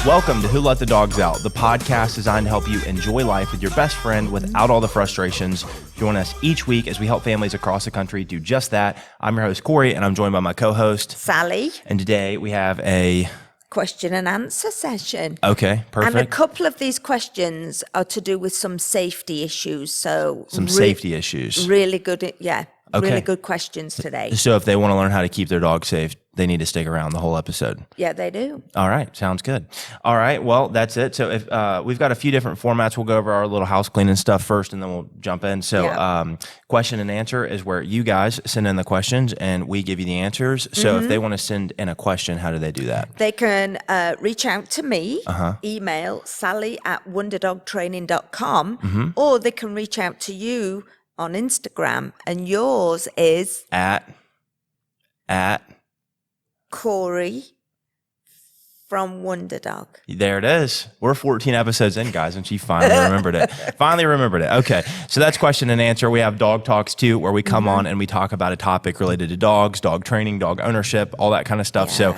Welcome to Who Let the Dogs Out, the podcast designed to help you enjoy life with your best friend without all the frustrations. Join us each week as we help families across the country do just that. I'm your host, Corey, and I'm joined by my co-host, Sally. And today we have a question and answer session. Okay, perfect. And a couple of these questions are to do with some safety issues. So safety issues. Really good, yeah. Okay. Really good questions today. So if they want to learn how to keep their dog safe, they need to stick around the whole episode. Yeah, they do. All right. Sounds good. All right. Well, that's it. So if we've got a few different formats, we'll go over our little house cleaning stuff first, and then we'll jump in. So question and answer is where you guys send in the questions and we give you the answers. So if they want to send in a question, how do they do that? They can reach out to me, email sally@wonderdogtraining.com, or they can reach out to you on Instagram, and yours is at Corey from Wonder Dog. There it is. We're 14 episodes in, guys, and she finally remembered it. Okay. So that's question and answer. We have dog talks too, where we come on and we talk about a topic related to dogs, dog training, dog ownership, all that kind of stuff. Yeah. So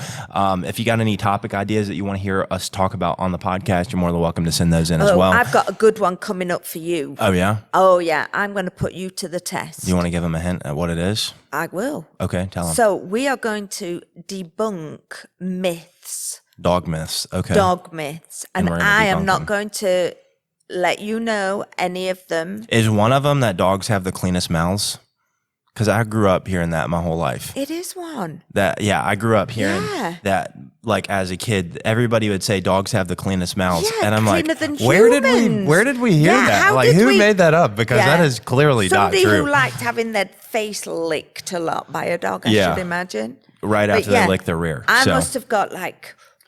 if you got any topic ideas that you want to hear us talk about on the podcast, you're more than welcome to send those in as well. I've got a good one coming up for you. Oh, yeah? Oh, yeah. I'm going to put you to the test. You want to give them a hint at what it is? I will. Okay, tell them. So we are going to debunk myths. Dog myths. Okay. Dog myths. And I am not them. going to let you know any of them. Is one of them that dogs have the cleanest mouths? Because I grew up hearing that my whole life. It is one. I grew up hearing that, like, as a kid, everybody would say dogs have the cleanest mouths, and I'm like, where did we hear that? Like, who made that up? Because that is clearly not true. Somebody who liked having their face licked a lot by a dog, I should imagine. Right after they lick their rear. I must have got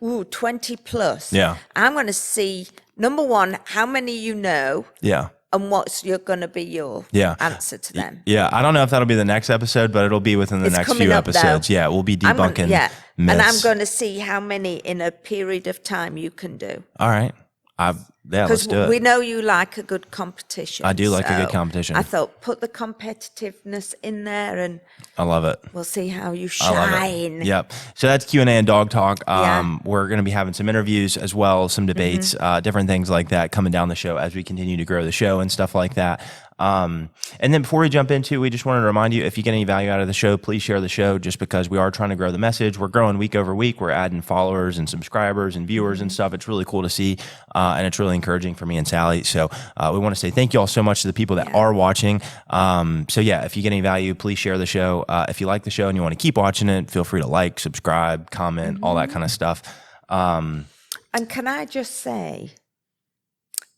20 plus. Yeah. I'm going to see, number one, how many you know. Yeah. And what's going to be your answer to them? Yeah, I don't know if that'll be the next episode, but it'll be within the next few episodes. Though. Yeah, we'll be debunking myths. And I'm going to see how many in a period of time you can do. All right. Let's do it. Because we know you like a good competition. I do like a good competition. I thought put the competitiveness in there, and I love it. We'll see how you shine. Yep. So that's Q&A and dog talk. We're going to be having some interviews as well, some debates, different things like that coming down the show as we continue to grow the show and stuff like that. And then before we jump into, we just wanted to remind you, if you get any value out of the show, please share the show, just because we are trying to grow the message. We're growing week over week. We're adding followers and subscribers and viewers and stuff. It's really cool to see. And it's really encouraging for me and Sally. So, we want to say thank you all so much to the people that are watching. If you get any value, please share the show. If you like the show and you want to keep watching it, feel free to like, subscribe, comment, all that kind of stuff. And can I just say,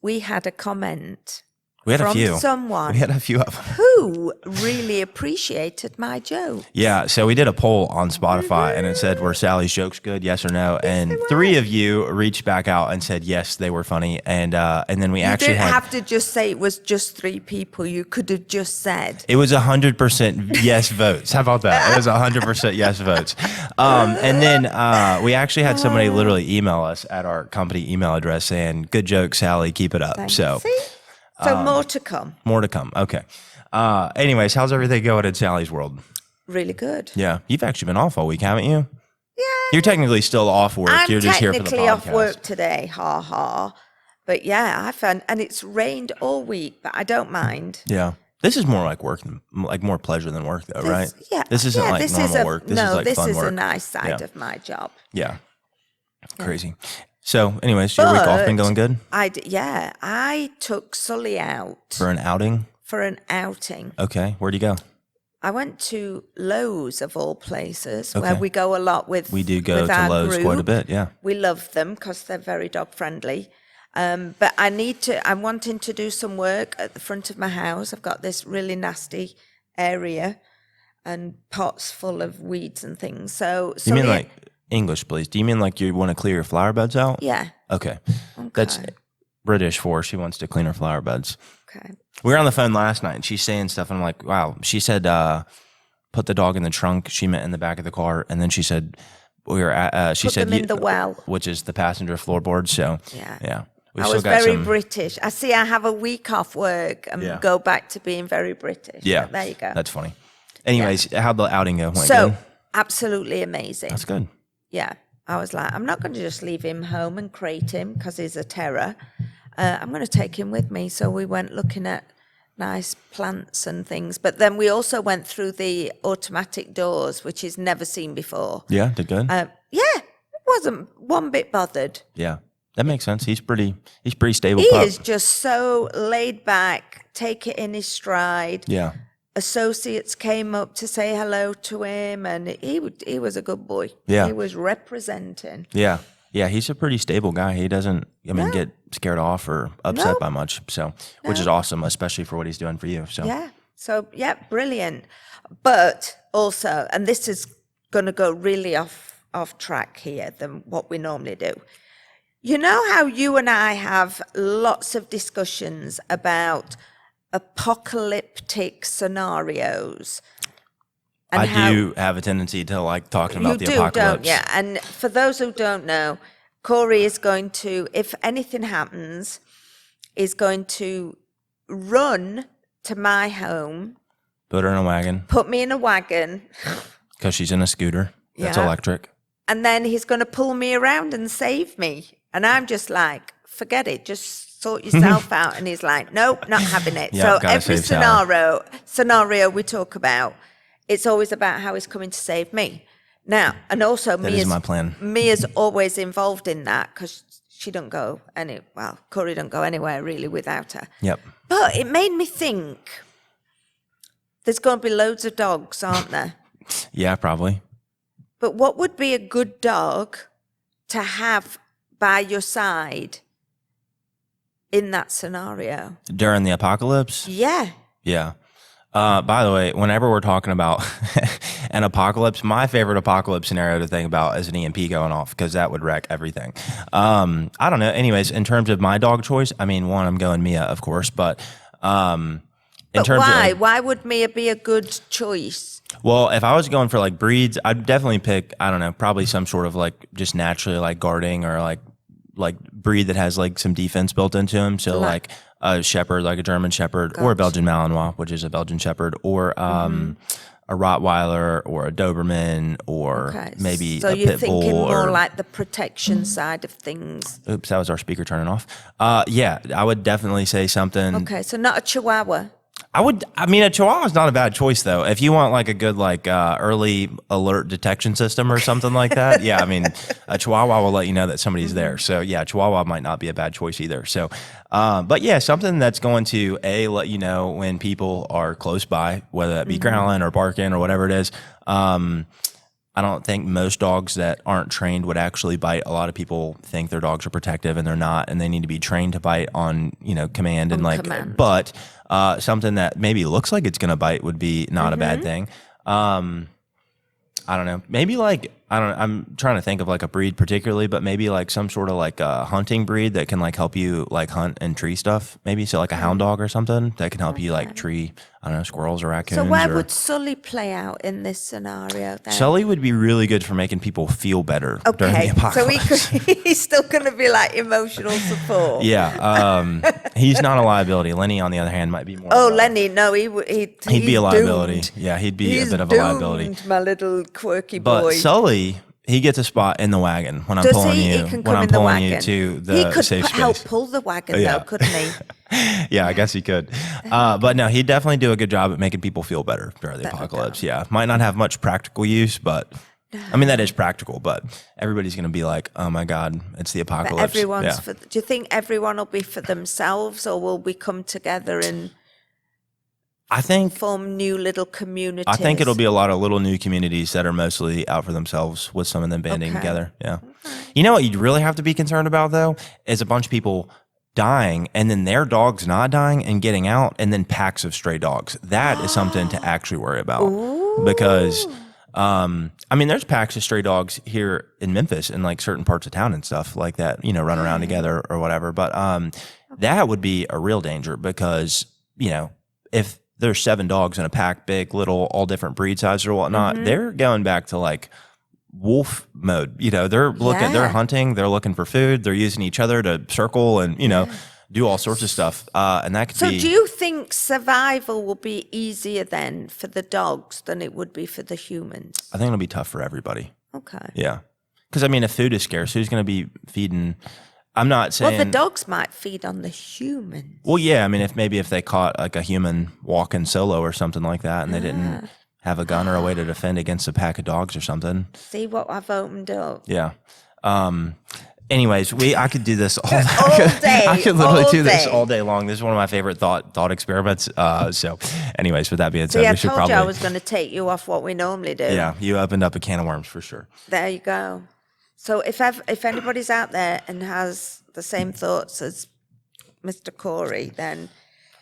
we had a comment. We had from a few. Someone we had a few of them who really appreciated my joke. Yeah, so we did a poll on Spotify and it said, were Sally's jokes good, yes or no? And 3 of you reached back out and said, yes, they were funny. And then we actually didn't have to just say it was just 3 people. You could have just said. It was 100% yes votes. How about that? It was 100% yes votes. And then we actually had somebody literally email us at our company email address saying, good joke, Sally, keep it up. Thanks. So more to come. More to come. Okay. Anyways, how's everything going in Sally's world? Really good. Yeah. You've actually been off all week, haven't you? Yeah. You're technically still off work. You're just here for the podcast. I'm technically off work today. Ha ha. But yeah, I found, and it's rained all week, but I don't mind. Yeah. This is more like work, like more pleasure than work though, right? Yeah. This isn't like normal work. This is like this fun is work. a nice side of my job. Yeah. Crazy. So, anyways, your week off been going good? I took Sully out. For an outing? For an outing. Okay. Where'd you go? I went to Lowe's, of all places, where we go a lot with We do go to Lowe's quite a bit, yeah. We love them because they're very dog friendly. But I'm wanting to do some work at the front of my house. I've got this really nasty area and pots full of weeds and things. So you mean like English, please? Do you mean like you want to clear your flower beds out? Yeah. Okay. That's British for she wants to clean her flower beds. Okay. We were on the phone last night and she's saying stuff and I'm like, wow. She said, put the dog in the trunk. She meant in the back of the car. And then she said, we were at, she said, them in the well, which is the passenger floorboard. So yeah. We I was very British. I have a week off work and go back to being very British. Yeah. But there you go. That's funny. Anyways, how'd the outing go? So, absolutely amazing. That's good. Yeah. I was like, I'm not going to just leave him home and crate him because he's a terror. I'm going to take him with me. So we went looking at nice plants and things. But then we also went through the automatic doors, which he's never seen before. Yeah, did good. Wasn't one bit bothered. Yeah, that makes sense. He's pretty stable. He pup. is just so laid back, take it in his stride. Yeah. Associates came up to say hello to him, and he was a good boy. Yeah. He was representing. Yeah. Yeah, he's a pretty stable guy. He doesn't, get scared off or upset by much. So, which is awesome, especially for what he's doing for you. So, Yeah. So, brilliant. But also, and this is going to go really off track here than what we normally do. You know how you and I have lots of discussions about apocalyptic scenarios? And I do have a tendency to like talking about the apocalypse. Don't you? And for those who don't know, Corey is going to, if anything happens, is going to run to my home. Put her in a wagon. Put me in a wagon. Because she's in a scooter that's Yeah. electric. And then he's going to pull me around and save me. And I'm just like, forget it. Just sort yourself out. And he's like, nope, not having it. Yeah, So gotta every save Sally. scenario we talk about, it's always about how he's coming to save me. Now, and also That is my plan. Mia's always involved in that because she don't go Corey don't go anywhere really without her. Yep. But it made me think there's going to be loads of dogs, aren't there? Yeah, probably. But what would be a good dog to have by your side in that scenario? During the apocalypse? Yeah. Yeah. By the way, whenever we're talking about an apocalypse, my favorite apocalypse scenario to think about is an EMP going off because that would wreck everything. I don't know. Anyways, in terms of my dog choice, I mean, one, I'm going Mia, of course, but why? Why would Mia be a good choice? Well, if I was going for like breeds, I'd definitely pick, I don't know, probably some sort of like just naturally like guarding or like breed that has like some defense built into him. So like a shepherd, like a German shepherd, or a Belgian Malinois, which is a Belgian shepherd, or a Rottweiler or a Doberman, or maybe so a you're pit bull. thinking more or, like the protection side of things. Oops, that was our speaker turning off. Yeah, I would definitely say something. Okay, so not a Chihuahua. I mean, a Chihuahua is not a bad choice though. If you want like a good like early alert detection system or something like that, yeah, I mean, a Chihuahua will let you know that somebody's there. So yeah, Chihuahua might not be a bad choice either. So, but yeah, something that's going to let you know when people are close by, whether that be growling or barking or whatever it is. I don't think most dogs that aren't trained would actually bite. A lot of people think their dogs are protective and they're not, and they need to be trained to bite on, command and like, command. but something that maybe looks like it's going to bite would be not a bad thing. I don't know. Maybe like, I'm trying to think of like a breed particularly, but maybe like some sort of like a hunting breed that can like help you like hunt and tree stuff. Maybe so like a hound dog or something that can help you like tree, I don't know, squirrels or raccoons. So where would Sully play out in this scenario then? Sully would be really good for making people feel better during the apocalypse. So he's still going to be like emotional support. Yeah. He's not a liability. Lenny, on the other hand, might be more. Oh, Lenny, no, he'd be a liability. Doomed. Yeah, he'd be He's a bit of a liability. Doomed, my little quirky But boy. Sully, he gets a spot in the wagon when I'm Does pulling he? you. He can When come I'm in the pulling you wagon. to the He could safe space. help pull the wagon though, couldn't he? Yeah, I guess he could. But no, he'd definitely do a good job at making people feel better during the apocalypse. Yeah. Might not have much practical use, but I mean, that is practical, but everybody's going to be like, oh my God, it's the apocalypse. Do you think everyone will be for themselves, or will we come together and I think form new little communities? I think it'll be a lot of little new communities that are mostly out for themselves, with some of them banding together. Yeah. You know what you'd really have to be concerned about though is a bunch of people dying and then their dogs not dying and getting out, and then packs of stray dogs. That is something to actually worry about. Because I mean, there's packs of stray dogs here in Memphis in like certain parts of town and stuff like that, run around together or whatever. But that would be a real danger because, if there's 7 dogs in a pack, big, little, all different breed sizes or whatnot, they're going back to like wolf mode. They're looking, they're hunting, they're looking for food, they're using each other to circle and, do all sorts of stuff. And that could be. So do you think survival will be easier then for the dogs than it would be for the humans? I think it'll be tough for everybody. Okay. Yeah. Because, I mean, if food is scarce, who's going to be feeding? I'm not saying. Well, the dogs might feed on the humans. Well, yeah. I mean, if they caught like a human walking solo or something like that, and they didn't have a gun or a way to defend against a pack of dogs or something. See what I've opened up? Yeah. Anyways, I could do this all day. I could literally all do this day. all day long. This is one of my favorite thought experiments. So, anyways, with that being said, See, I we should told probably. you I was going to take you off what we normally do. Yeah, you opened up a can of worms for sure. There you go. So if anybody's out there and has the same thoughts as Mr. Corey, then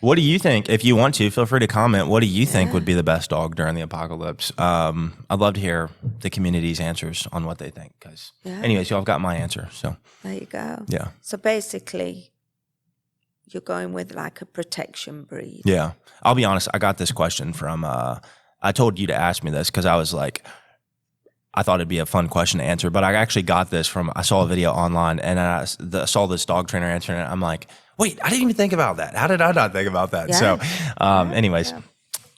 What do you think? If you want to, feel free to comment. What do you think would be the best dog during the apocalypse? I'd love to hear the community's answers on what they think. Because, anyways, y'all have got my answer. So there you go. Yeah. So basically, you're going with like a protection breed. Yeah. I'll be honest. I got this question from, I told you to ask me this because I was like, I thought it'd be a fun question to answer, but I actually got this from, I saw a video online and I saw this dog trainer answering it. I'm like, wait, I didn't even think about that. How did I not think about that? Yeah. So anyways,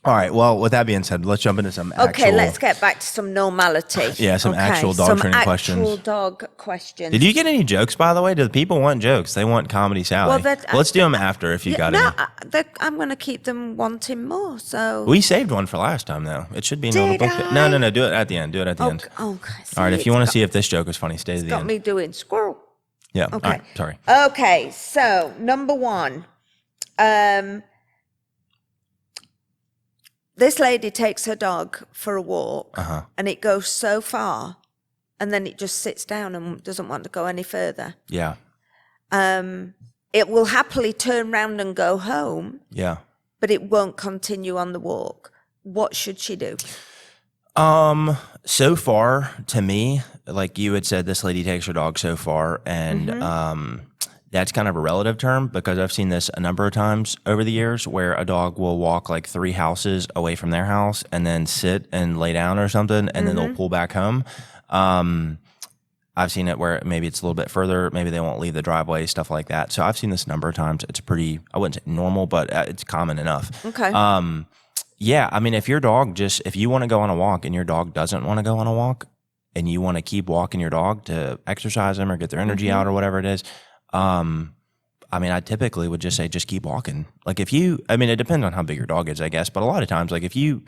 all right. Well, with that being said, let's jump into some actual. Okay, let's get back to some normality. Yeah, some actual dog training questions. Some actual dog questions. Did you get any jokes, by the way? Do the people want jokes? They want Comedy Sally. Well, let's do them after if you got any. I'm going to keep them wanting more. So We saved one for last time, though. It should be in the Did book. I? No. Do it at the end. Do it at the end. Okay. All right. If you want to see if this joke is funny, stay to the got end. me doing squirrel. Yeah. Okay. All right. Sorry. Okay. So number one, this lady takes her dog for a walk, and it goes so far, and then it just sits down and doesn't want to go any further. Yeah. It will happily turn round and go home, Yeah. but it won't continue on the walk. What should she do? So far, to me, like you had said, this lady takes her dog so far, and that's kind of a relative term because I've seen this a number of times over the years where a dog will walk like 3 houses away from their house and then sit and lay down or something, and then they'll pull back home. I've seen it where maybe it's a little bit further, maybe they won't leave the driveway, stuff like that. So I've seen this a number of times. It's pretty, I wouldn't say normal, but it's common enough. Okay. Yeah, I mean, if you want to go on a walk and your dog doesn't want to go on a walk and you want to keep walking your dog to exercise them or get their energy out or whatever it is, I mean, I typically would just say, just keep walking. Like it depends on how big your dog is, I guess. But a lot of times, like if you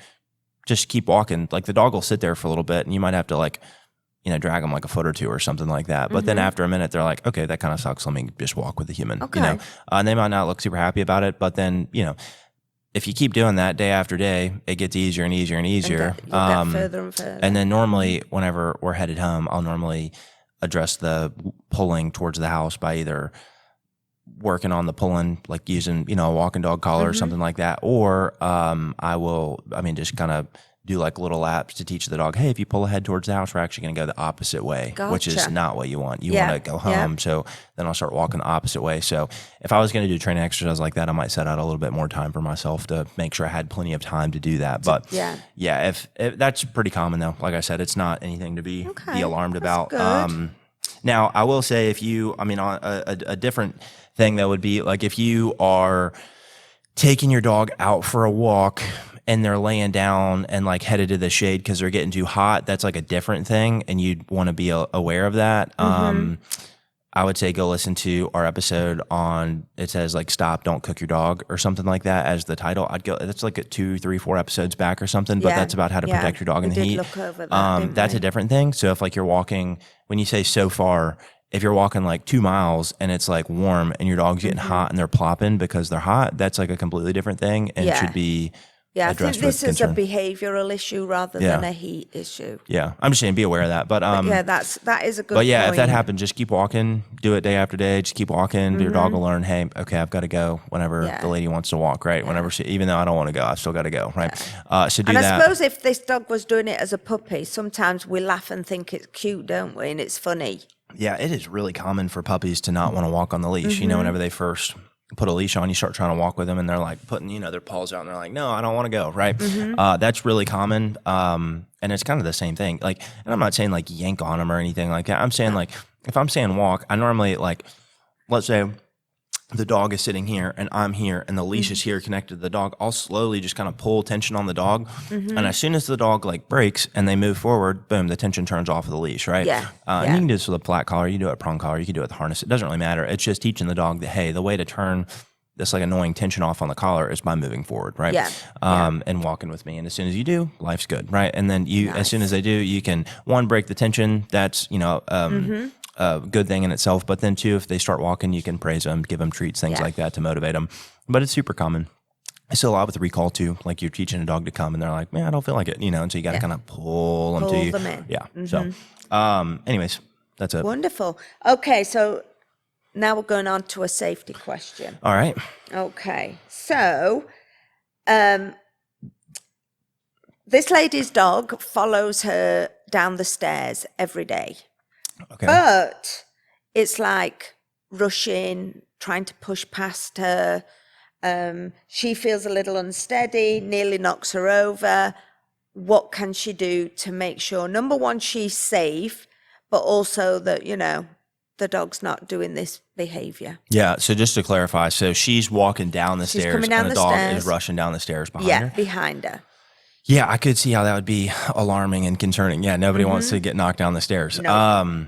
just keep walking, like the dog will sit there for a little bit and you might have to like, drag them like a foot or two or something like that. But then after a minute, they're like, okay, that kind of sucks. Let me just walk with the human, Okay. And they might not look super happy about it. But then, if you keep doing that day after day, it gets easier and easier and easier. You'll get further and further. And then normally, whenever we're headed home, I'll normally address the pulling towards the house by either working on the pulling, like using, a walking dog collar or something like that, or just kind of do like little laps to teach the dog, hey, if you pull ahead towards the house, we're actually going to go the opposite way, which is Gotcha. not what you want. You want to go home. So then I'll start walking the opposite way. So if I was going to do training exercise like that, I might set out a little bit more time for myself to make sure I had plenty of time to do that. But if that's pretty common though. Like I said, it's not anything to be alarmed about. Good. Now I will say a different thing that would be like if you are taking your dog out for a walk and they're laying down and like headed to the shade because they're getting too hot, that's like a different thing. And you'd want to be aware of that. I would say go listen to our episode on, it says like, stop, don't cook your dog or something like that as the title. That's like 2, 3, 4 episodes back or something, but that's about how to protect your dog in the heat. Look over that, that's a different thing. So if like you're walking, when you say so far, if you're walking like 2 miles and it's like warm and your dog's getting hot and they're plopping because they're hot, that's like a completely different thing and should be I think this is concern. a behavioral issue rather than a heat issue. Yeah, I'm just saying, be aware of that. But that is a good. But yeah, point. if that happens, just keep walking. Do it day after day. Just keep walking. Your dog will learn. Hey, okay, I've got to go whenever the lady wants to walk. Right. Whenever even though I don't want to go, I still got to go. Right. So do and that. I suppose if this dog was doing it as a puppy, sometimes we laugh and think it's cute, don't we? And it's funny. Yeah, it is really common for puppies to not want to walk on the leash. Whenever they first put a leash on, you start trying to walk with them and they're like putting, their paws out and they're like, no, I don't want to go. Right. That's really common. And it's kind of the same thing. Like, and I'm not saying like yank on them or anything like that. I'm saying like, if I'm saying walk, I normally like, let's say the dog is sitting here and I'm here and the leash is here connected to the dog, I'll slowly just kind of pull tension on the dog. And as soon as the dog like breaks and they move forward, boom, the tension turns off of the leash, right? And you can do this with a flat collar, you can do it with a prong collar, you can do it with a harness. It doesn't really matter. It's just teaching the dog that, hey, the way to turn this like annoying tension off on the collar is by moving forward, right? And walking with me. And as soon as you do, life's good, right? And then as soon as they do, you can, one, break the tension. That's, a good thing in itself. But then two, if they start walking, you can praise them, give them treats, things like that to motivate them. But it's super common. I see a lot with recall too. Like you're teaching a dog to come and they're like, man, I don't feel like it, and so you got to kind of pull them to you. Them in. Yeah. So, anyways, that's it. Wonderful. Okay. So now we're going on to a safety question. All right. Okay. So, this lady's dog follows her down the stairs every day. Okay. But it's like rushing, trying to push past her. She feels a little unsteady, nearly knocks her over. What can she do to make sure, number one, she's safe, but also that, the dog's not doing this behavior? Yeah. So just to clarify, so she's walking down the stairs and the dog is rushing down the stairs behind her? Yeah, behind her. Yeah, I could see how that would be alarming and concerning. Yeah, nobody wants to get knocked down the stairs. No.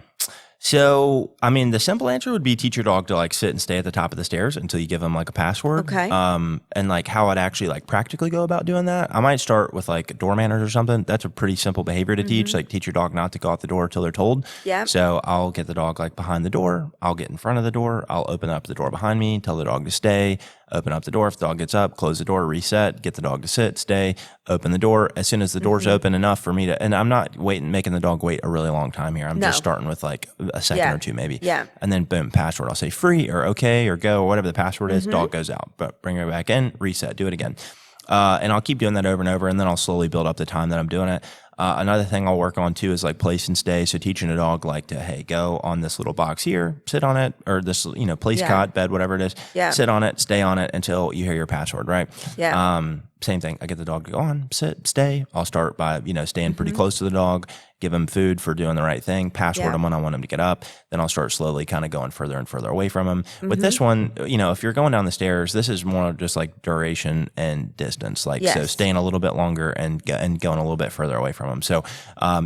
So, the simple answer would be teach your dog to like sit and stay at the top of the stairs until you give them like a password. Okay. And like how I'd actually like practically go about doing that. I might start with like door manners or something. That's a pretty simple behavior to teach. Like teach your dog not to go out the door until they're told. Yeah. So I'll get the dog like behind the door. I'll get in front of the door. I'll open up the door behind me, tell the dog to stay, open up the door. If the dog gets up, close the door, reset, get the dog to sit, stay, open the door. As soon as the door's open enough for me to, and I'm not making the dog wait a really long time here. I'm just starting with like a second or two maybe. Yeah. And then boom, password. I'll say free or okay or go or whatever the password is. Dog goes out, but bring her back in, reset, do it again. And I'll keep doing that over and over. And then I'll slowly build up the time that I'm doing it. Another thing I'll work on too is like place and stay. So teaching a dog like to, hey, go on this little box here, sit on it, or this, place cot, bed, whatever it is. Yeah. Sit on it, stay on it until you hear your password, right? Yeah. Same thing. I get the dog to go on, sit, stay. I'll start by, staying pretty close to the dog, give him food for doing the right thing, password him when I want him to get up. Then I'll start slowly kind of going further and further away from him. With this one, if you're going down the stairs, this is more just like duration and distance. Like, so staying a little bit longer and going a little bit further away from him. So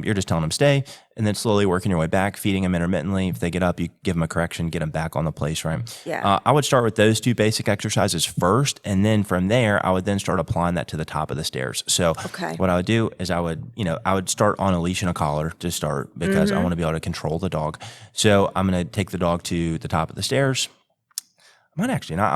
you're just telling them stay and then slowly working your way back, feeding them intermittently. If they get up, you give them a correction, get them back on the place, right? Yeah. I would start with those two basic exercises first. And then from there, I would then start applying that to the top of the stairs. So what I would do is I would start on a leash and a collar to start because I want to be able to control the dog. So I'm going to take the dog to the top of the stairs. I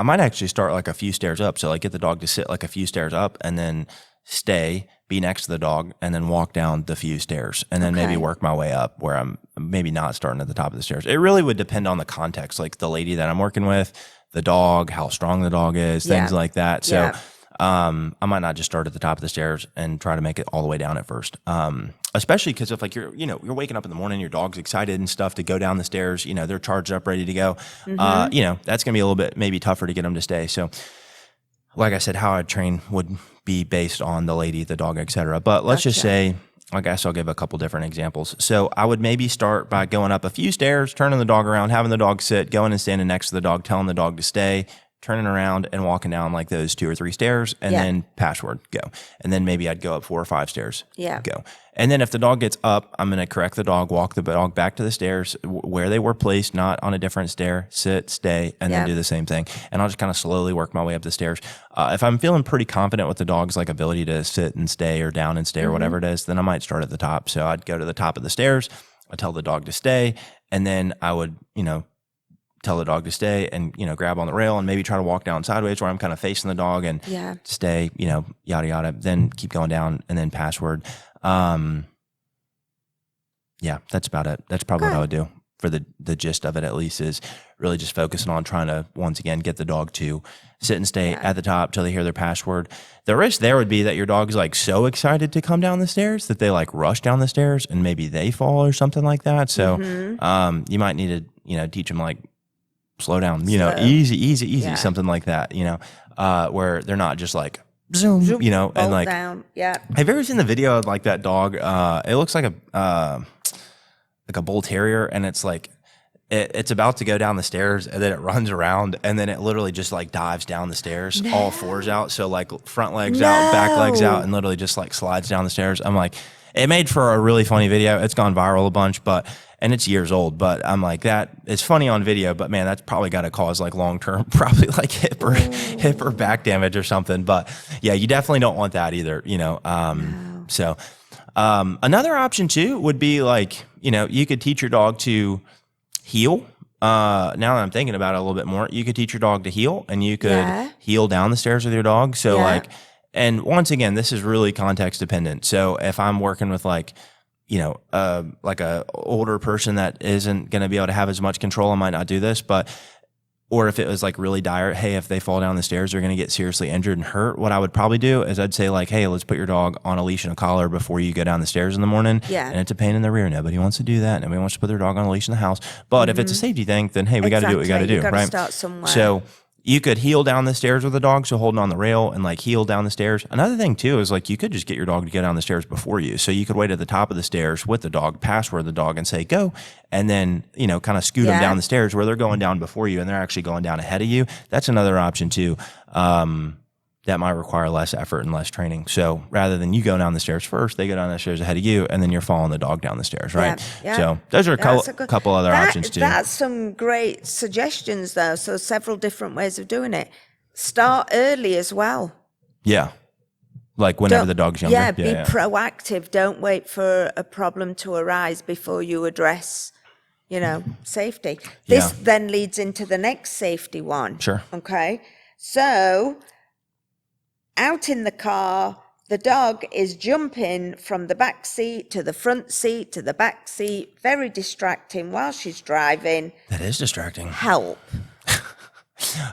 might actually start like a few stairs up. So like get the dog to sit like a few stairs up and then stay, be next to the dog, and then walk down the few stairs and then maybe work my way up where I'm maybe not starting at the top of the stairs. It really would depend on the context, like the lady that I'm working with, the dog, how strong the dog is, things like that. So I might not just start at the top of the stairs and try to make it all the way down at first. Especially because if like you're waking up in the morning, your dog's excited and stuff to go down the stairs, they're charged up, ready to go. That's going to be a little bit maybe tougher to get them to stay. So like I said, how I train would be based on the lady, the dog, et cetera. But let's just say, I guess I'll give a couple different examples. So I would maybe start by going up a few stairs, turning the dog around, having the dog sit, going and standing next to the dog, telling the dog to stay, turning around and walking down like those 2 or 3 stairs and then password, go. And then maybe I'd go up 4 or 5 stairs, go. And then if the dog gets up, I'm going to correct the dog, walk the dog back to the stairs where they were placed, not on a different stair, sit, stay, and then do the same thing. And I'll just kind of slowly work my way up the stairs. If I'm feeling pretty confident with the dog's like ability to sit and stay or down and stay or whatever it is, then I might start at the top. So I'd go to the top of the stairs, I'd tell the dog to stay, and then I would, tell the dog to stay and, grab on the rail and maybe try to walk down sideways where I'm kind of facing the dog and stay, yada, yada, then keep going down and then password. That's about it. That's probably what I would do for the gist of it, at least, is really just focusing on trying to, once again, get the dog to sit and stay at the top till they hear their password. The risk there would be that your dog's like so excited to come down the stairs that they like rush down the stairs and maybe they fall or something like that. So, you might need to, teach them like, slow down, easy, something like that, where they're not just like zoom, and like down. Yeah. Have you ever seen the video of like that dog? It looks like a bull terrier, and it's like it's about to go down the stairs, and then it runs around, and then it literally just like dives down the stairs, all fours out. So like front legs out, back legs out, and literally just like slides down the stairs. I'm like, it made for a really funny video. It's gone viral a bunch, and it's years old, but I'm like, that is funny on video, but man, that's probably got to cause like long-term, probably like hip or back damage or something. But yeah, you definitely don't want that either, So another option too would be like, you could teach your dog to heel. Now that I'm thinking about it a little bit more, you could teach your dog to heel, and you could heel down the stairs with your dog. So like, and once again, this is really context dependent. So if I'm working with like a older person that isn't going to be able to have as much control, I might not do this, or if it was like really dire, hey, if they fall down the stairs, they're going to get seriously injured and hurt. What I would probably do is I'd say like, hey, let's put your dog on a leash and a collar before you go down the stairs in the morning. Yeah. And it's a pain in the rear. Nobody wants to do that. Nobody wants to put their dog on a leash in the house. But if it's a safety thing, then hey, we got to do what we got to do, right? Start somewhere. So you could heel down the stairs with the dog, so holding on the rail and like heel down the stairs. Another thing too is like you could just get your dog to get down the stairs before you. So you could wait at the top of the stairs with the dog, pass where the dog and say go, and then kind of scoot them down the stairs where they're going down before you and they're actually going down ahead of you. That's another option too. That might require less effort and less training. So rather than you go down the stairs first, they go down the stairs ahead of you, and then you're following the dog down the stairs, right? Yeah. So those are a couple other options too. That's some great suggestions though. So several different ways of doing it. Start early as well. Yeah. Like whenever the dog's younger. Yeah, be proactive. Don't wait for a problem to arise before you address, safety. This then leads into the next safety one. Sure. Okay. So out in the car, the dog is jumping from the back seat to the front seat to the back seat. Very distracting while she's driving. That is distracting. Help.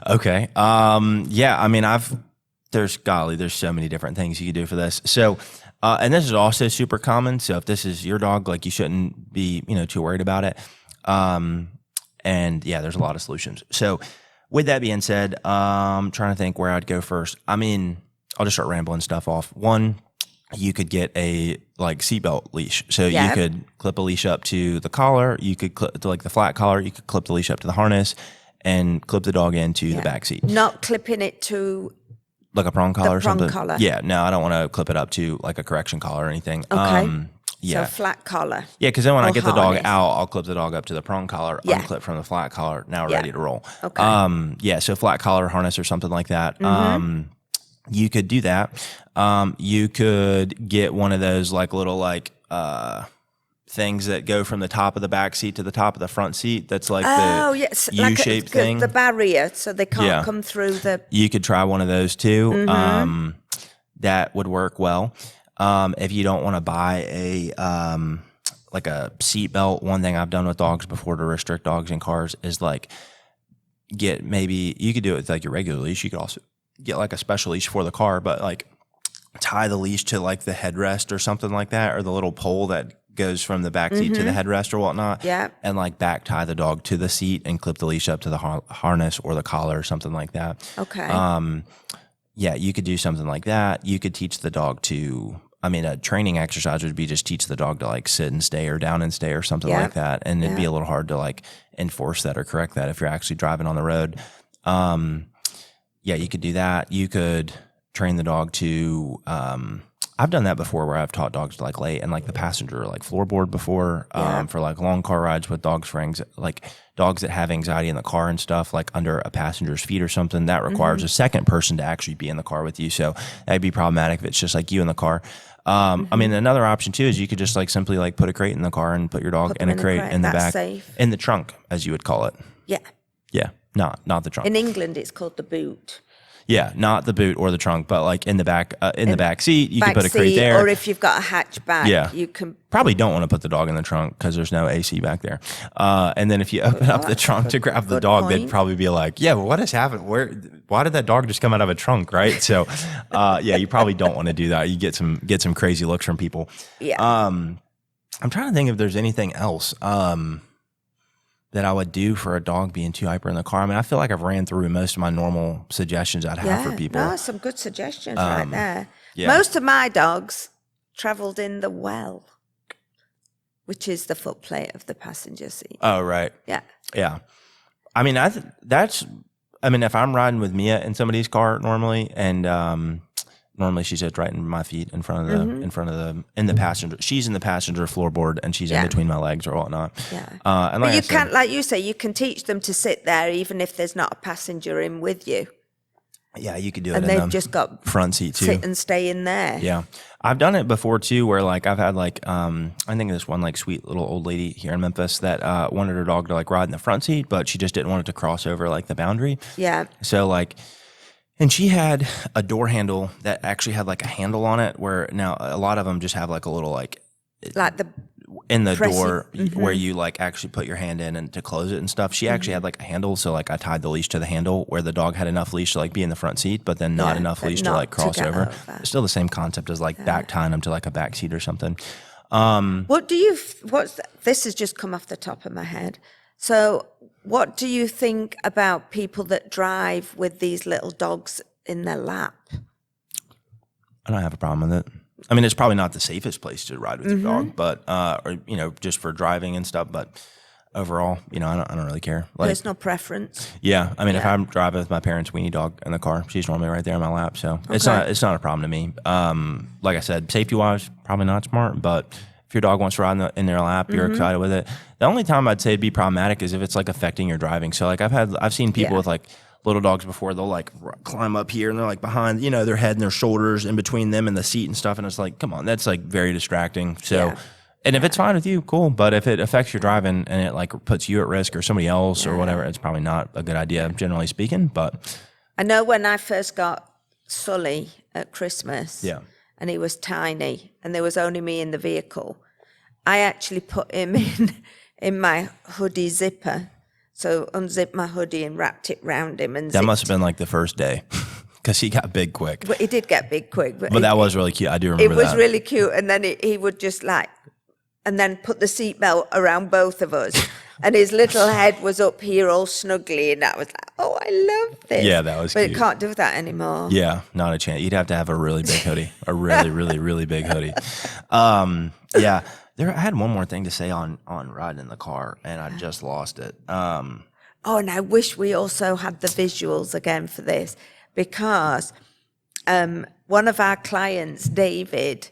Okay. Yeah, I mean, there's so many different things you could do for this. So, and this is also super common. So if this is your dog, like you shouldn't be, too worried about it. And yeah, there's a lot of solutions. So with that being said, I'm trying to think where I'd go first. I mean, I'll just start rambling stuff off. One, you could get a like seatbelt leash. So you could clip a leash up to the collar. You could clip to like the flat collar. You could clip the leash up to the harness and clip the dog into the back seat. Not clipping it to like a prong collar or something. Collar. Yeah, no, I don't want to clip it up to like a correction collar or anything. Okay. Yeah. So flat collar. Yeah, because then when I get the dog harness. out, I'll clip the dog up to the prong collar, unclip from the flat collar. Now we're ready to roll. Okay. Yeah, so flat collar harness or something like that. You could do that. You could get one of those like little like things that go from the top of the back seat to the top of the front seat. That's like the U-shaped thing. The barrier, so they can't come through the... You could try one of those too. That would work well. If you don't want to buy a like a seat belt, one thing I've done with dogs before to restrict dogs in cars is like you could do it with like your regular leash. You could also get like a special leash for the car, but like tie the leash to like the headrest or something like that, or the little pole that goes from the back seat to the headrest or whatnot. Yeah. And like back tie the dog to the seat and clip the leash up to the harness or the collar or something like that. Okay. Yeah, you could do something like that. You could teach the dog to, a training exercise would be just teach the dog to like sit and stay or down and stay or something like that. And it'd be a little hard to like enforce that or correct that if you're actually driving on the road. Yeah, you could do that. You could train the dog to, I've done that before where I've taught dogs to like lay in like the passenger like floorboard before for like long car rides with dogs like dogs that have anxiety in the car and stuff, like under a passenger's feet or something. That requires a second person to actually be in the car with you. So that'd be problematic if it's just like you in the car. Another option too is you could just like simply like put a crate in the car and put your dog in a crate in the back, safe. In the trunk, as you would call it. Yeah. Yeah. Not the trunk. In England, it's called the boot. Yeah, not the boot or the trunk, but like in the back, the back seat, you can put a crate there. Or if you've got a hatchback, you can. Probably don't want to put the dog in the trunk because there's no AC back there. And then if you open up the trunk to grab the dog, they'd probably be like, "Yeah, well, what has happened? Why did that dog just come out of a trunk?" Right? So, you probably don't want to do that. You get some crazy looks from people. Yeah. I'm trying to think if there's anything else. That I would do for a dog being too hyper in the car. I feel like I've ran through most of my normal suggestions I'd have for people. No, some good suggestions right there. Yeah. Most of my dogs travelled in the well. which is the foot plate of the passenger seat. Oh, right. Yeah. Yeah. I mean, if I'm riding with Mia in somebody's car normally, and normally she sits right in my feet in the passenger. She's in the passenger floorboard, and she's in between my legs or whatnot. Yeah. And But you can't, like you say, you can teach them to sit there even if there's not a passenger in with you. Yeah, you could do it And in they've the just got front seat too. sit and stay in there. Yeah. I've done it before too, where like I've had like I think this one like sweet little old lady here in Memphis that wanted her dog to like ride in the front seat, but she just didn't want it to cross over like the boundary. Yeah. So like, and she had a door handle that actually had like a handle on it, where now a lot of them just have like a little like the in the pressing- door where you like actually put your hand in and to close it and stuff. She actually had like a handle, so like I tied the leash to the handle where the dog had enough leash to like be in the front seat, but then not enough but leash to not like to cross get over. over. It's still the same concept as like back tying them to like a back seat or something. This has just come off the top of my head. So what do you think about people that drive with these little dogs in their lap? I don't have a problem with it. I mean, it's probably not the safest place to ride with your dog, but or just for driving and stuff. But overall, I don't really care. Like, Personal preference. yeah, I mean, if I'm driving with my parents' weenie dog in the car, she's normally right there in my lap, so it's not a problem to me. Like I said, safety wise, probably not smart, but if your dog wants to ride in their lap, you're excited with it. The only time I'd say it'd be problematic is if it's like affecting your driving. So like I've seen people with like little dogs before, they'll like climb up here and they're like behind, their head and their shoulders in between them and the seat and stuff. And it's like, come on, that's like very distracting. So, and if it's fine with you, cool. But if it affects your driving and it like puts you at risk or somebody else or whatever, it's probably not a good idea, generally speaking. But I know when I first got Sully at Christmas, and he was tiny and there was only me in the vehicle, I actually put him in my hoodie zipper. So unzipped my hoodie and wrapped it round him. And that must have been like the first day because he got big quick. But he did get big quick. But that was really cute. I do remember that. It was really cute. And then he would just and then put the seatbelt around both of us. And his little head was up here all snuggly. And I was like, oh, I love this. Yeah, that was cute. But it can't do that anymore. Yeah, not a chance. You'd have to have a really big hoodie, a really, really, really big hoodie. Yeah. I had one more thing to say on riding in the car, and I just lost it. And I wish we also had the visuals again for this, because one of our clients, David,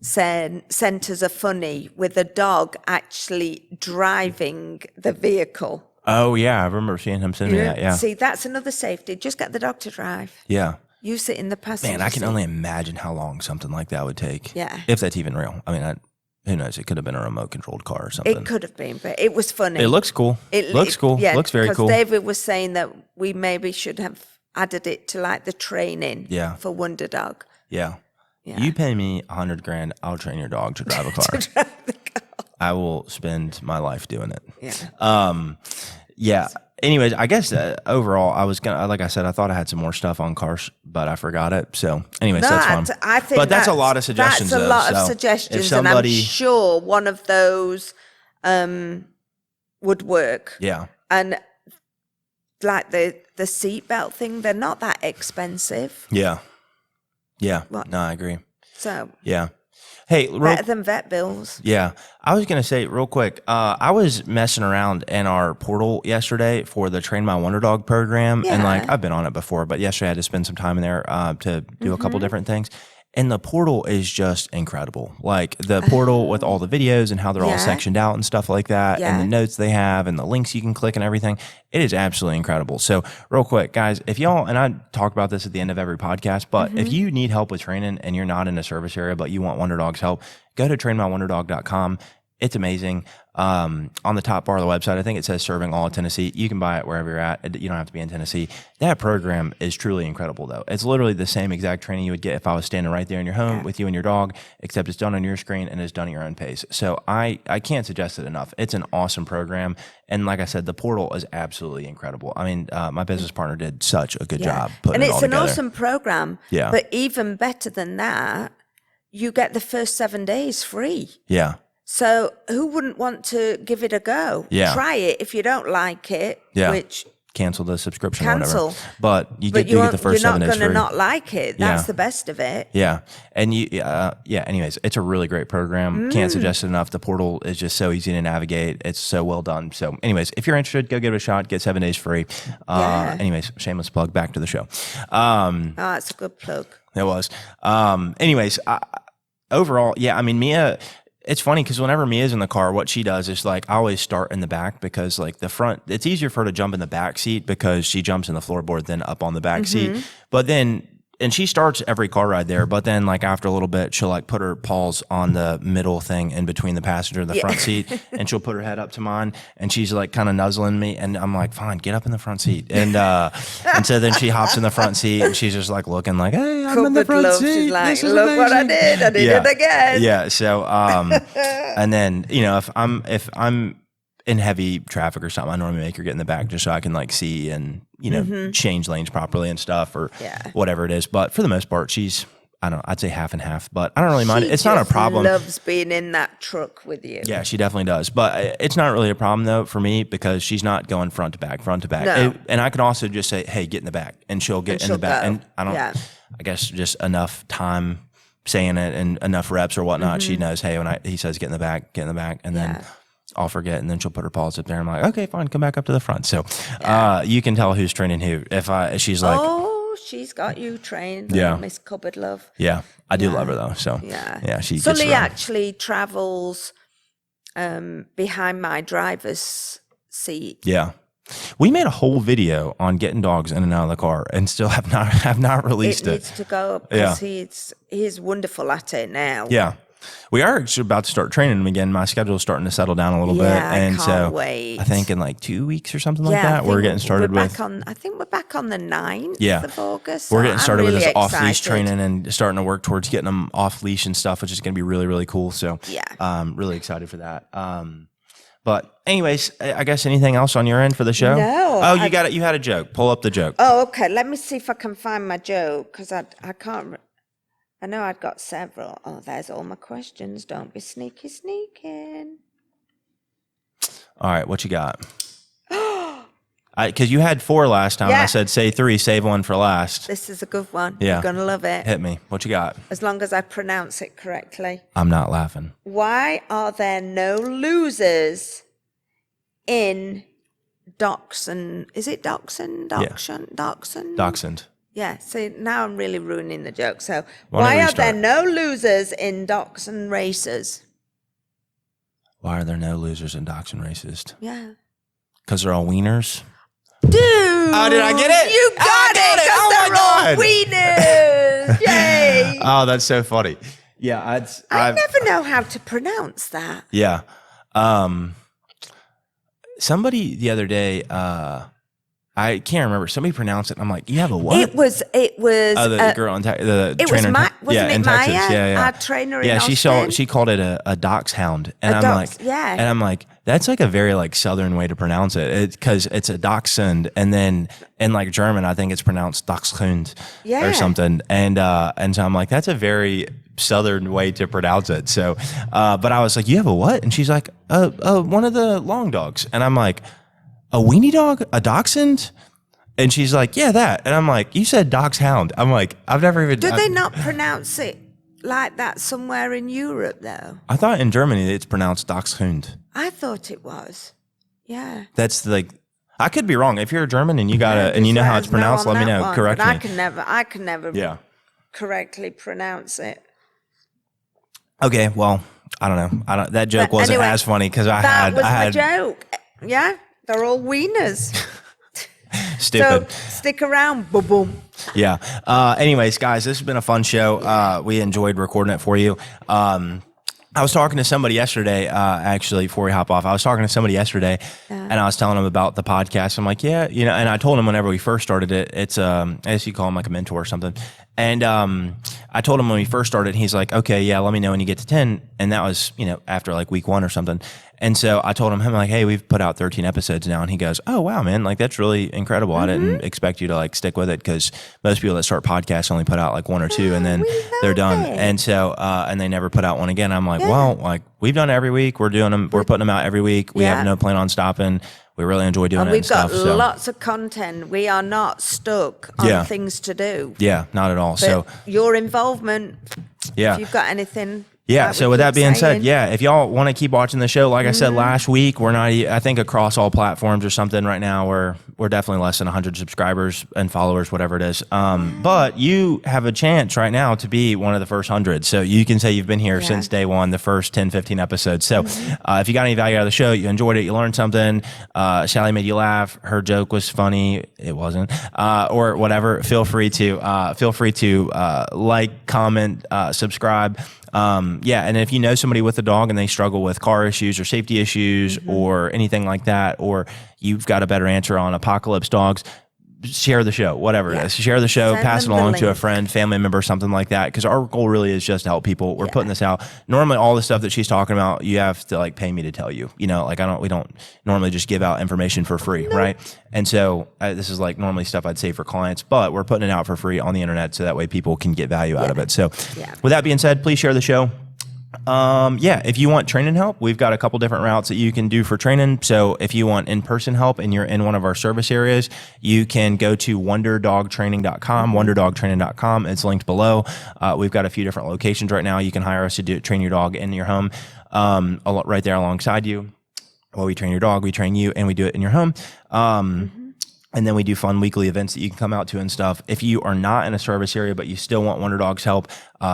sent us a funny with a dog actually driving the vehicle. Oh, yeah, I remember seeing him send me that, yeah. See, that's another safety. Just get the dog to drive. Yeah. You sit in the passenger Man, I can seat. only imagine how long something like that would take. Yeah. If that's even real. I mean, who knows? It could have been a remote-controlled car or something. It could have been, but it was funny. It looks cool. Looks cool. Yeah, looks very cool. Because David was saying that we maybe should have added it to like the training for Wonder Dog. Yeah. You pay me $100,000, I'll train your dog to drive a car. To drive the car. I will spend my life doing it. Yeah. Yeah. Anyways, I guess overall, I was gonna, like I said, I thought I had some more stuff on cars, but I forgot it. So, anyways, that's fine. I think but that's a lot of suggestions. That's a lot of suggestions, and I'm sure one of those would work. Yeah. And like the seatbelt thing, they're not that expensive. Yeah. Yeah. No, I agree. So. Yeah. Hey, better than vet bills. Yeah. I was going to say real quick, I was messing around in our portal yesterday for the Train My Wonder Dog program. And like, I've been on it before, but yesterday I had to spend some time in there to do a couple different things. And the portal is just incredible. Like the portal with all the videos and how they're all sectioned out and stuff like that, and the notes they have and the links you can click and everything. It is absolutely incredible. So real quick, guys, if y'all, and I talk about this at the end of every podcast, but if you need help with training and you're not in a service area, but you want Wonder Dog's help, go to trainmywonderdog.com. It's amazing. On the top bar of the website, I think it says serving all of Tennessee. You can buy it wherever you're at. You don't have to be in Tennessee. That program is truly incredible, though. It's literally the same exact training you would get if I was standing right there in your home with you and your dog, except it's done on your screen and it's done at your own pace. So I can't suggest it enough. It's an awesome program. And like I said, the portal is absolutely incredible. I mean, my business partner did such a good job putting it all together. And it's an awesome program. Yeah. But even better than that, you get the first 7 days free. Yeah. So who wouldn't want to give it a go? Yeah. Try it. If you don't like it, which cancel the subscription or Cancel. whatever. But you get the first 7 days You're not free. going to not like it. That's the best of it. Yeah. And anyways, it's a really great program. Can't suggest it enough. The portal is just so easy to navigate. It's so well done. So anyways, if you're interested, go give it a shot. Get 7 days free. Anyways, shameless plug. Back to the show. It's a good plug. It was. Anyways, overall, I mean, Mia, it's funny because whenever Mia's in the car, what she does is like, I always start in the back because like the front, it's easier for her to jump in the back seat because she jumps in the floorboard than up on the back seat. But then, and she starts every car ride there, but then like after a little bit, she'll like put her paws on the middle thing in between the passenger and the front seat, and she'll put her head up to mine, and she's like kind of nuzzling me, and I'm like, fine, get up in the front seat. And so then she hops in the front seat, and she's just like looking like, hey, I'm in the front seat. She's like, look what I did it again. Yeah. So, and then, you know, if I'm in heavy traffic or something, I normally make her get in the back just so I can like see and, you know, change lanes properly and stuff or whatever it is. But for the most part, she's, I don't know, I'd say half and half, but I don't really mind. It's not a problem. She loves being in that truck with you. Yeah, she definitely does. But it's not really a problem though for me because she's not going front to back. No. And I can also just say, hey, get in the back, and she'll get in the back. Go. And I don't, I guess just enough time saying it and enough reps or whatnot. She knows, hey, when he says get in the back, and then I'll forget, and then she'll put her paws up there. I'm like, okay, fine, come back up to the front. So you can tell who's training who. If she's like, oh, she's got you trained. Miss Cupboard Love. Yeah, I do love her though. So she. Sully actually travels behind my driver's seat. Yeah. We made a whole video on getting dogs in and out of the car, and still have not released it. It needs to go up because he's wonderful at it now. Yeah. We are actually about to start training him again. My schedule is starting to settle down a little bit. And I can't so wait. I think in like 2 weeks or something like that, we're getting started with. I think we're back on the 9th of August. We're getting started with this excited. off-leash training and starting to work towards getting them off-leash and stuff, which is going to be really, really cool. So really excited for that. But anyways, I guess anything else on your end for the show? No. Oh, you got it. You had a joke. Pull up the joke. Oh, okay. Let me see if I can find my joke because I can't. I know I'd got several. Oh, there's all my questions. Don't be sneaking. All right, what you got? Because you had 4 last time. I said say 3, save 1 for last. This is a good one. Yeah. You're going to love it. Hit me. What you got? As long as I pronounce it correctly. I'm not laughing. Why are there no losers in Dachshund? Is it Dachshund? Dachshund. Yeah, see, now I'm really ruining the joke. So, why are there no losers in Dachshund races? Why are there no losers in Dachshund races? Yeah. Because they're all wieners? Dude! Oh, did I get it? You got it! Because they're all wieners! Yay! Oh, that's so funny. Yeah, I never know how to pronounce that. Yeah. Somebody the other day, I can't remember. Somebody pronounced it. I'm like, you have a what? It was. The girl in the it trainer. Wasn't it in Maya? Texas. Yeah. Our trainer in Austin? She called it a dachshund, and I'm like, that's like a very like southern way to pronounce it, because it's a dachshund, and then in like German, I think it's pronounced dachshund or something, and so I'm like, that's a very southern way to pronounce it. So, but I was like, you have a what? And she's like, one of the long dogs, and I'm like, a weenie dog? A dachshund? And she's like, yeah, that. And I'm like, you said dachshund. I'm like, I've never even... Do they not pronounce it like that somewhere in Europe, though? I thought in Germany it's pronounced dachshund. I thought it was. Yeah. That's like... I could be wrong. If you're a German and you know how it's pronounced, let me know. Correct me. I can never correctly pronounce it. Okay, well, I don't know. That joke wasn't as funny because I had... That was my joke. Yeah. They're all wieners. Stupid. So stick around. Boom, boom. Yeah. Anyways, guys, this has been a fun show. We enjoyed recording it for you. I was talking to somebody yesterday, actually, before we hop off. I was talking to somebody yesterday, and I was telling them about the podcast. I'm like, yeah, and I told him whenever we first started it, it's, I guess you call him like a mentor or something. And I told him when we first started, he's like, okay, yeah, let me know when you get to 10. And that was, after like week 1 or something. And so I told him, I'm like, hey, we've put out 13 episodes now. And he goes, oh, wow, man, like that's really incredible. I didn't expect you to like stick with it, because most people that start podcasts only put out like 1 or 2 and then they're done. And so, and they never put out one again. I'm like, well, like we've done it every week. We're doing them. We're putting them out every week. We have no plan on stopping. we really enjoy doing And it we've and stuff. got lots of content. We are not stuck on things to do. Yeah, not at all. But so your involvement, if you've got anything. Yeah. So with that being said, if y'all want to keep watching the show, like I said last week, we're not, I think across all platforms or something right now, we're definitely less than 100 subscribers and followers, whatever it is. But you have a chance right now to be one of the first 100. So you can say you've been here since day one, the first 10, 15 episodes. So if you got any value out of the show, you enjoyed it, you learned something, Sally made you laugh, her joke was funny, it wasn't, or whatever, feel free to like, comment, subscribe. And if you know somebody with a dog and they struggle with car issues or safety issues or anything like that, or you've got a better answer on apocalypse dogs, share the show, whatever it is. Share the show, pass it along to a friend, family member, something like that. Because our goal really is just to help people. We're putting this out. Normally, all the stuff that she's talking about, you have to like pay me to tell you. You know, like we don't normally just give out information for free, right? And so this is like normally stuff I'd say for clients, but we're putting it out for free on the internet so that way people can get value out of it. So with that being said, please share the show. If you want training help, we've got a couple different routes that you can do for training. So if you want in-person help and you're in one of our service areas, you can go to wonderdogtraining.com, wonderdogtraining.com. It's linked below. We've got a few different locations right now. You can hire us to train your dog in your home, right there alongside you. Well, we train your dog, we train you, and we do it in your home. And then we do fun weekly events that you can come out to and stuff. If you are not in a service area, but you still want Wonder Dog's help,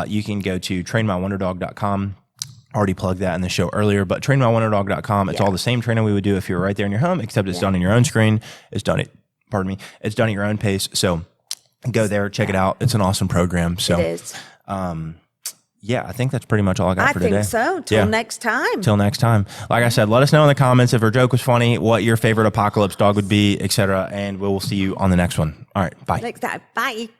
you can go to trainmywonderdog.com. Already plugged that in the show earlier, but trainmywonderdog.com. It's all the same training we would do if you were right there in your home, except it's done in your own screen. It's done at your own pace. So go there, check it out. It's an awesome program. So it is. I think that's pretty much all I got for today. I think so. Till next time. Till next time. Like I said, let us know in the comments if her joke was funny, what your favorite apocalypse dog would be, etc. And we'll see you on the next one. All right. Bye. Next time. Bye.